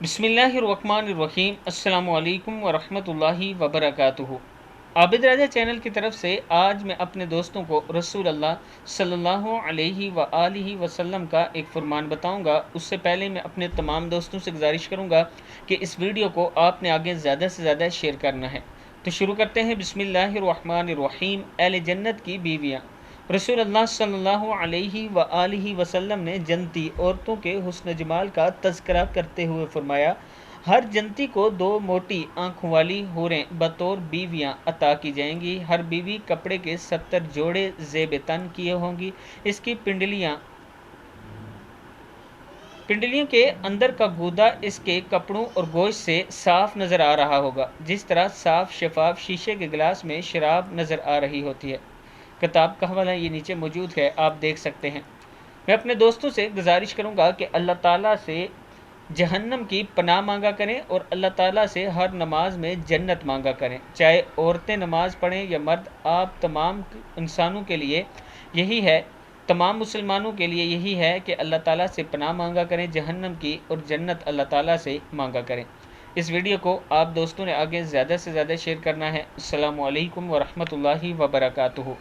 बिस्मिल्लाहिर्रहमानिर्रहीम। अस्सलामु अलैकुम वरहमतुल्लाहि वबरकातुहू। आबिद राजा चैनल की तरफ से आज मैं अपने दोस्तों को रसूल अल्लाह सल्लल्लाहु अलैहि व आलिहि वसल्लम का एक फ़रमान बताऊंगा। उससे पहले मैं अपने तमाम दोस्तों से गुजारिश करूंगा कि इस वीडियो को आपने आगे ज़्यादा से ज़्यादा शेयर करना है। तो शुरू करते हैं। बिस्मिल्लाहिर्रहमानिर्रहीम। अहले जन्नत की बीवियाँ। रसूल अल्लाह सल्लल्लाहु अलैहि व आलिहि वसल्लम ने जन्नती औरतों के हुस्न जमाल का तज़किरा करते हुए फरमाया, हर जन्नती को दो मोटी आँखों वाली हूरें बतौर बीवियाँ अता की जाएंगी। हर बीवी कपड़े के 70 जोड़े ज़ेब तन किए होंगी। इसकी पिंडलियों के अंदर का गूदा इसके कपड़ों और गोश्त से साफ नज़र आ रहा होगा, जिस तरह साफ शफाफ शीशे के गिलास में शराब नज़र आ रही होती है। किताब का हवाला ये नीचे मौजूद है, आप देख सकते हैं। मैं अपने दोस्तों से गुजारिश करूँगा कि अल्लाह ताला से जहन्नम की पनाह मांगा करें और अल्लाह ताला से हर नमाज में जन्नत मांगा करें। चाहे औरतें नमाज पढ़ें या मर्द, आप तमाम इंसानों के लिए यही है, तमाम मुसलमानों के लिए यही है कि अल्लाह ताला से पनाह मांगा करें जहन्नम की, और जन्नत अल्लाह ताला से मांगा करें। इस वीडियो को आप दोस्तों ने आगे ज़्यादा से ज़्यादा शेयर करना है। अस्सलामु अलैकुम वरहमतुल्लाहि वबरकातुहू।